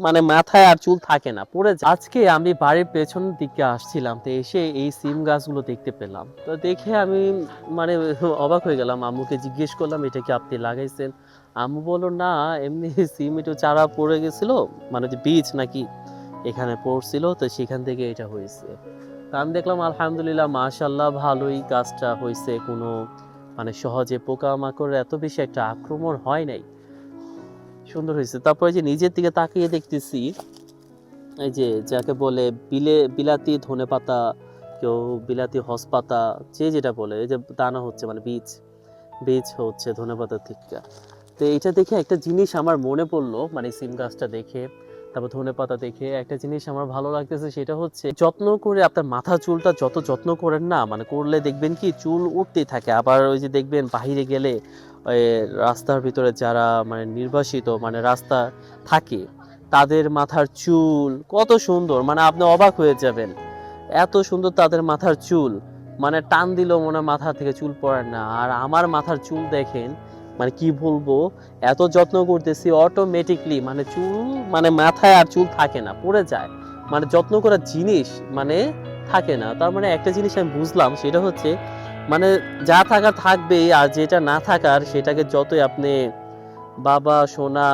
মানে মাথায় আর চুল থাকে না, পড়ে যায়। আজকে আমি বাড়ির পেছন দিকে আসছিলাম, তো এসে এই সিম গাছগুলো দেখতে পেলাম। তো দেখে আমি মানে অবাক হয়ে গেলাম, আম্মুকে জিজ্ঞেস করলাম এটা কি আপনি লাগাইছেন? আম্মু বলল না, এমনি সিম একটু চারা পড়ে গেছিল, মানে যে বীজ নাকি এখানে পড়ছিল, তো সেখান থেকে এটা হয়েছে। তা আমি দেখলাম আলহামদুলিল্লাহ মাশাআল্লাহ ভালোই গাছটা হয়েছে, কোনো মানে সহজে পোকামাকড়ের এত বেশি একটা আক্রমণ হয় নাই, সুন্দর হয়েছে। তারপরে যে নিজের দিকে তাকিয়ে দেখতেছি, এই যে যাকে বলে বিলাতি ধনেপাতা, কেউ বিলাতি হসপাতা, যে যেটা বলে, এই যে দানা হচ্ছে মানে বীজ বীজ হচ্ছে ধনেপাতা থেকে। তো এটা দেখে একটা জিনিস আমার মনে পড়লো, মানে সিম গাছটা দেখে, তারপর ধনেপাতা দেখে একটা জিনিস আমার ভালো লাগতেছে, সেটা হচ্ছে যত্ন করে আপনার মাথা চুলটা যত যত্ন করেন না, মানে করলে দেখবেন কি চুল উঠতেই থাকে। আবার ওই যে দেখবেন বাইরে গেলে ওই রাস্তার ভিতরে যারা মানে নির্বাসিত মানে রাস্তা থাকে, তাদের মাথার চুল কত সুন্দর, মানে আপনি অবাক হয়ে যাবেন, এত সুন্দর তাদের মাথার চুল, মানে টান দিলেও মনে হয় মাথা থেকে চুল পড়ে না। আর আমার মাথার চুল দেখেন, মানে কি বলবো, এত যত্ন করতেছি অটোমেটিকলি মানে চুল, মানে মাথায় আর চুল থাকে না, পড়ে যায়। মানে যত্ন করার জিনিস মানে থাকে না। তার মানে একটা জিনিস আমি বুঝলাম, সেটা হচ্ছে মানে যা থাকার থাকবেই, আর যেটা না থাকার সেটাকে যতই আপনি বাবা সোনা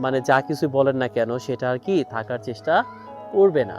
মানে যা কিছু বলেন না কেন, সেটা আর কি থাকার চেষ্টা করবে না।